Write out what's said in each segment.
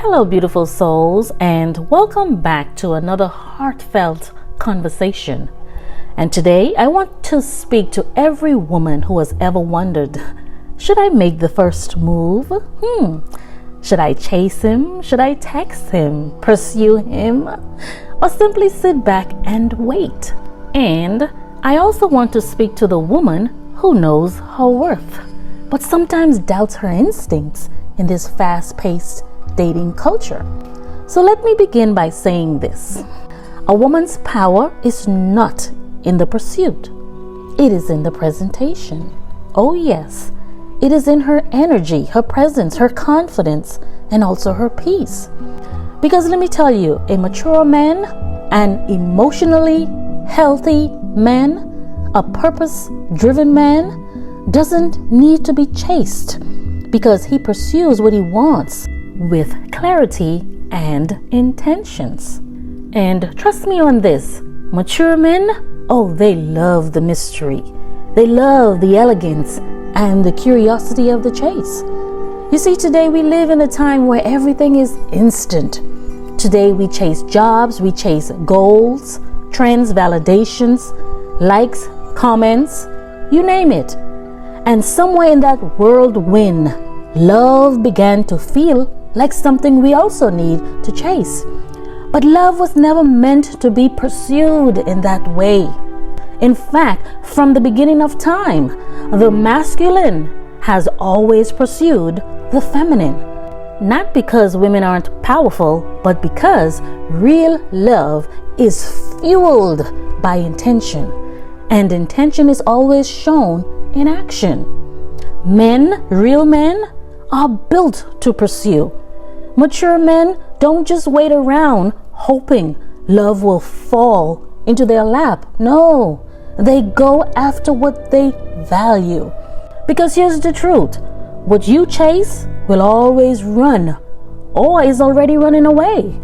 Hello, beautiful souls, and welcome back to another heartfelt conversation. And today I want to speak to every woman who has ever wondered, should I make the first move? Should I chase him? Should I text him, pursue him, or simply sit back and wait? And I also want to speak to the woman who knows her worth, but sometimes doubts her instincts in this fast-paced dating culture. So let me begin by saying this. A woman's power is not in the pursuit. It is in the presentation. Oh yes, it is in her energy, her presence, her confidence, and also her peace. Because let me tell you, a mature man, an emotionally healthy man, a purpose-driven man doesn't need to be chased because he pursues what he wants with clarity and intentions. And trust me on this, mature men, they love the mystery. They love the elegance and the curiosity of the chase. You see, today we live in a time where everything is instant. Today we chase jobs, we chase goals, trends, validations, likes, comments, you name it. And somewhere in that whirlwind, love began to feel like something we also need to chase. But love was never meant to be pursued in that way. In fact, from the beginning of time, the masculine has always pursued the feminine. Not because women aren't powerful, but because real love is fueled by intention. And intention is always shown in action. Men, real men, are built to pursue. Mature men don't just wait around hoping love will fall into their lap. No, they go after what they value. Because here's the truth. What you chase will always run or is already running away.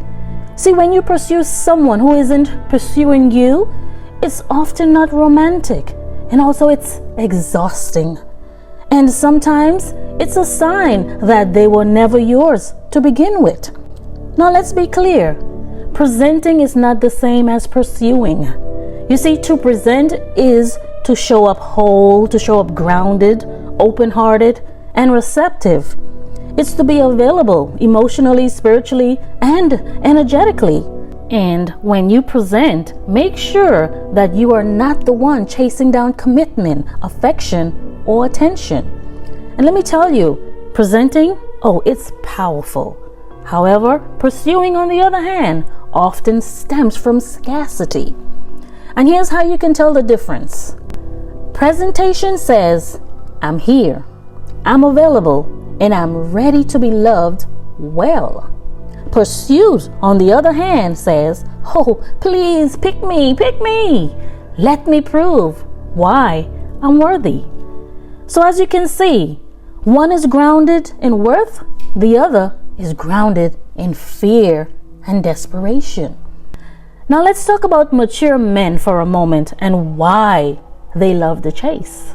See, when you pursue someone who isn't pursuing you, it's often not romantic, and also it's exhausting. And sometimes it's a sign that they were never yours to begin with. Now let's be clear. Presenting is not the same as pursuing. You see, to present is to show up whole, to show up grounded, open-hearted, and receptive. It's to be available emotionally, spiritually, and energetically. And when you present, make sure that you are not the one chasing down commitment, affection, or attention. And let me tell you, presenting, it's powerful. However, pursuing, on the other hand, often stems from scarcity. And here's how you can tell the difference. Presentation says, I'm here, I'm available, and I'm ready to be loved well. Pursuit, on the other hand, says, please pick me. Let me prove why I'm worthy. So as you can see, one is grounded in worth, the other is grounded in fear and desperation. Now let's talk about mature men for a moment and why they love the chase.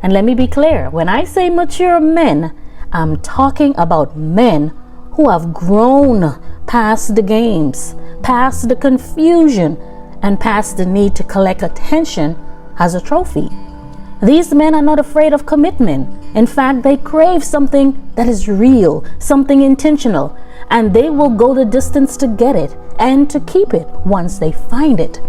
And let me be clear, when I say mature men, I'm talking about men who have grown past the games, past the confusion, and past the need to collect attention as a trophy. These men are not afraid of commitment. In fact, they crave something that is real, something intentional, and they will go the distance to get it and to keep it once they find it.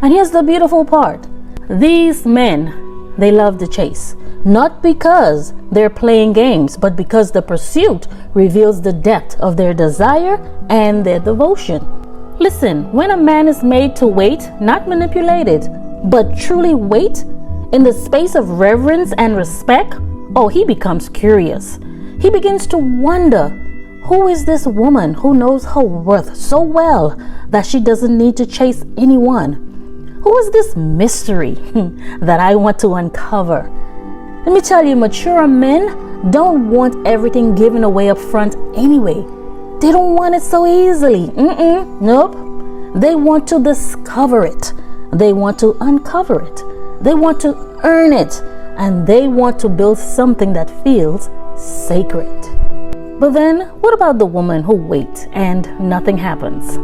And here's the beautiful part. These men, they love the chase, not because they're playing games, but because the pursuit reveals the depth of their desire and their devotion. Listen, when a man is made to wait, not manipulated, but truly wait, in the space of reverence and respect, he becomes curious. He begins to wonder, who is this woman who knows her worth so well that she doesn't need to chase anyone? Who is this mystery that I want to uncover? Let me tell you, mature men don't want everything given away up front anyway. They don't want it so easily. Nope. They want to discover it. They want to uncover it. They want to earn it, and they want to build something that feels sacred. But then, what about the woman who waits and nothing happens?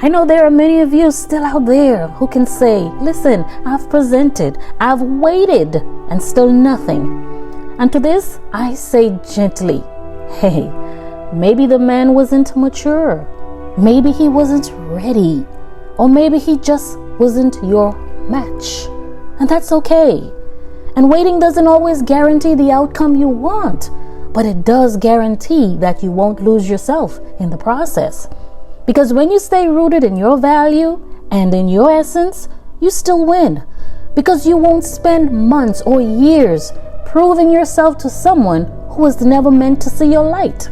I know there are many of you still out there who can say, listen, I've presented, I've waited, and still nothing. And to this, I say gently, hey, maybe the man wasn't mature. Maybe he wasn't ready. Or maybe he just wasn't your match. And that's okay. And waiting doesn't always guarantee the outcome you want, but it does guarantee that you won't lose yourself in the process. Because when you stay rooted in your value and in your essence, you still win. Because you won't spend months or years proving yourself to someone who was never meant to see your light.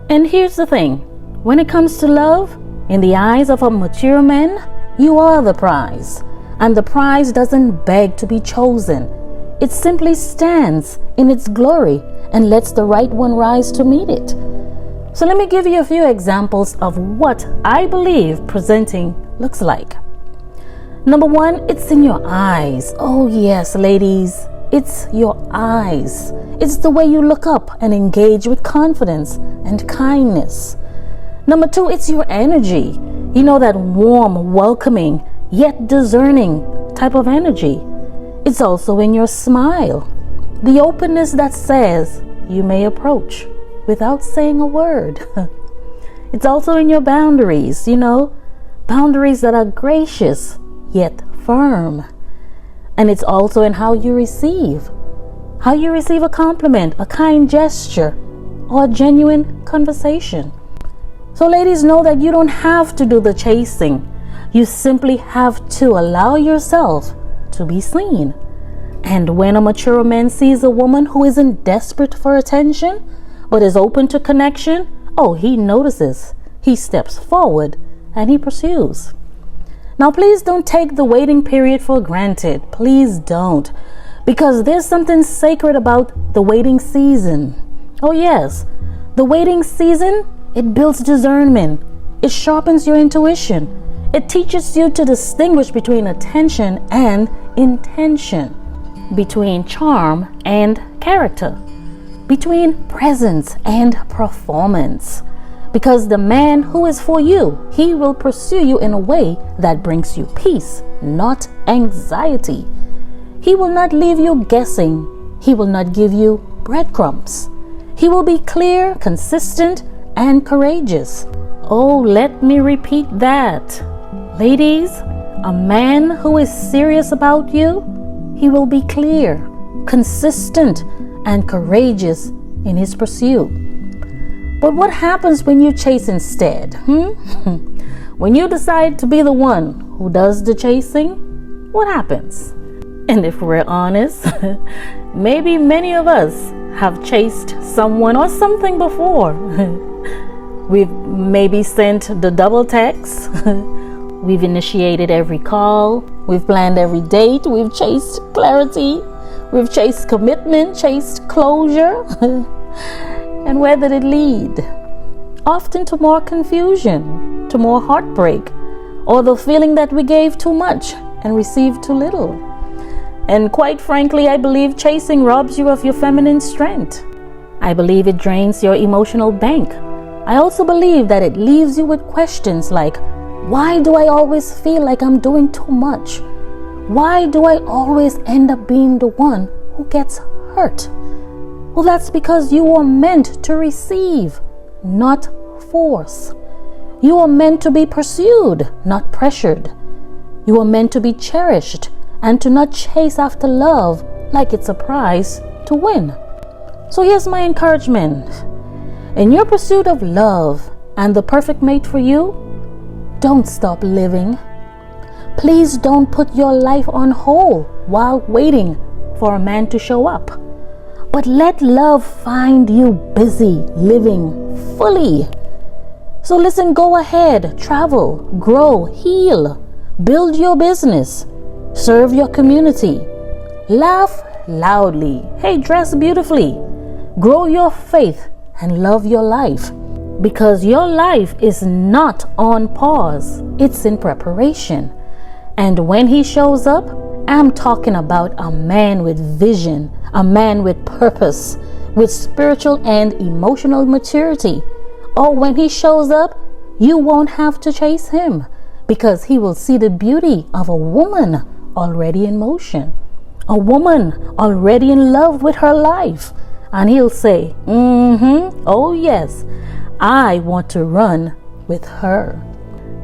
And here's the thing, when it comes to love, in the eyes of a mature man, you are the prize. And the prize doesn't beg to be chosen. It simply stands in its glory and lets the right one rise to meet it. So let me give you a few examples of what I believe presenting looks like. Number one, it's in your eyes. Oh yes, ladies, it's your eyes. It's the way you look up and engage with confidence and kindness. Number two, it's your energy. You know, that warm, welcoming, yet discerning type of energy. It's also in your smile. The openness that says you may approach without saying a word. It's also in your boundaries, boundaries that are gracious yet firm. And it's also in how you receive a compliment, a kind gesture, or a genuine conversation. So ladies, know that you don't have to do the chasing. You simply have to allow yourself to be seen. And when a mature man sees a woman who isn't desperate for attention, but is open to connection, he notices, he steps forward, and he pursues. Now, please don't take the waiting period for granted. Please don't. Because there's something sacred about the waiting season. Oh yes, the waiting season, it builds discernment. It sharpens your intuition. It teaches you to distinguish between attention and intention, between charm and character, between presence and performance. Because the man who is for you, he will pursue you in a way that brings you peace, not anxiety. He will not leave you guessing. He will not give you breadcrumbs. He will be clear, consistent, and courageous. Oh, let me repeat that. Ladies, a man who is serious about you, he will be clear, consistent, and courageous in his pursuit. But what happens when you chase instead? When you decide to be the one who does the chasing, what happens? And if we're honest, maybe many of us have chased someone or something before. We've maybe sent the double text. We've initiated every call. We've planned every date. We've chased clarity. We've chased commitment, chased closure. And where did it lead? Often to more confusion, to more heartbreak, or the feeling that we gave too much and received too little. And quite frankly, I believe chasing robs you of your feminine strength. I believe it drains your emotional bank. I also believe that it leaves you with questions like, why do I always feel like I'm doing too much? Why do I always end up being the one who gets hurt? Well, that's because you were meant to receive, not force. You are meant to be pursued, not pressured. You are meant to be cherished and to not chase after love like it's a prize to win. So here's my encouragement. In your pursuit of love and the perfect mate for you, don't stop living. Please don't put your life on hold while waiting for a man to show up. But let love find you busy living fully. So listen, go ahead, travel, grow, heal, build your business, serve your community, laugh loudly, hey, dress beautifully, grow your faith and love your life. Because your life is not on pause, it's in preparation. And when he shows up, I'm talking about a man with vision, a man with purpose, with spiritual and emotional maturity. Or when he shows up, you won't have to chase him because he will see the beauty of a woman already in motion, a woman already in love with her life. And he'll say, oh yes, I want to run with her.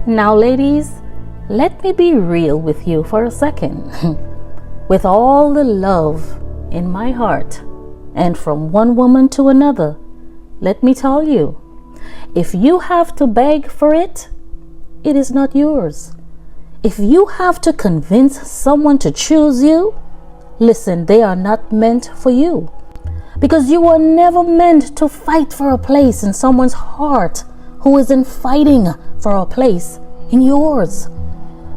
Now, ladies, let me be real with you for a second. With all the love in my heart, and from one woman to another, let me tell you, if you have to beg for it, it is not yours. If you have to convince someone to choose you, listen, they are not meant for you. Because you were never meant to fight for a place in someone's heart who isn't fighting for a place in yours.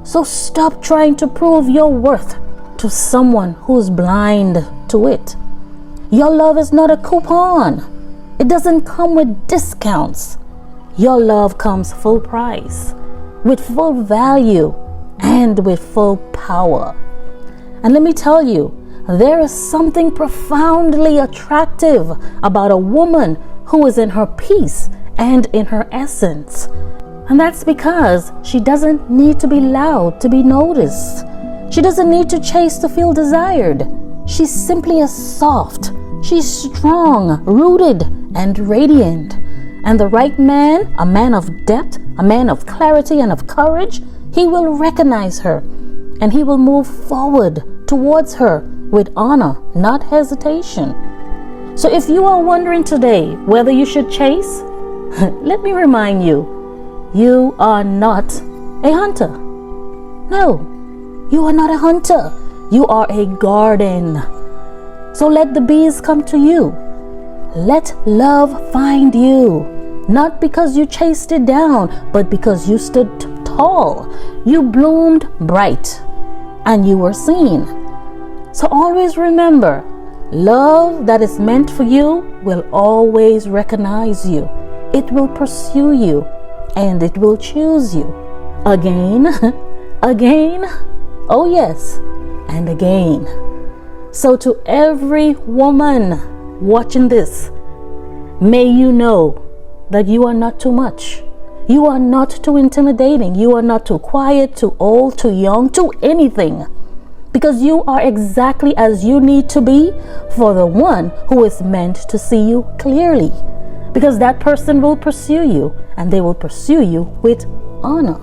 So stop trying to prove your worth to someone who's blind to it. Your love is not a coupon. It doesn't come with discounts. Your love comes full price, with full value, and with full power. And let me tell you, there is something profoundly attractive about a woman who is in her peace and in her essence. And that's because she doesn't need to be loud to be noticed. She doesn't need to chase to feel desired. She's simply as soft. She's strong, rooted, and radiant. And the right man, a man of depth, a man of clarity and of courage, he will recognize her and he will move forward towards her with honor, not hesitation. So if you are wondering today whether you should chase, let me remind you, you are not a hunter. No, you are not a hunter. You are a garden. So let the bees come to you. Let love find you. Not because you chased it down, but because you stood tall. You bloomed bright and you were seen. So always remember, love that is meant for you will always recognize you. It will pursue you and it will choose you again, again, oh yes, and again. So to every woman watching this, may you know that you are not too much. You are not too intimidating. You are not too quiet, too old, too young, too anything. Because you are exactly as you need to be for the one who is meant to see you clearly. Because that person will pursue you and they will pursue you with honor.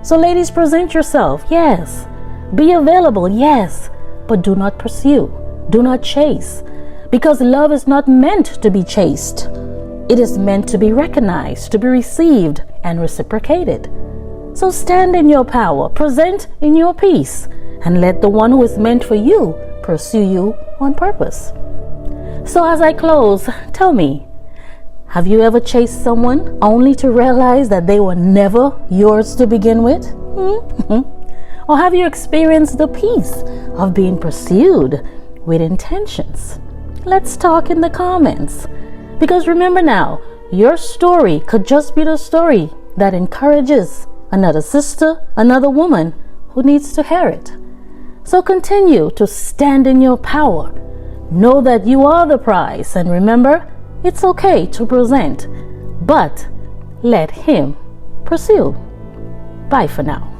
So ladies, present yourself, yes. Be available, yes. But do not pursue. Do not chase. Because love is not meant to be chased. It is meant to be recognized, to be received and reciprocated. So stand in your power, present in your peace, and let the one who is meant for you pursue you on purpose. So as I close, tell me, have you ever chased someone only to realize that they were never yours to begin with? Or have you experienced the peace of being pursued with intentions? Let's talk in the comments. Because remember now, your story could just be the story that encourages another sister, another woman who needs to hear it. So continue to stand in your power. Know that you are the prize. And remember, it's okay to present, but let him pursue. Bye for now.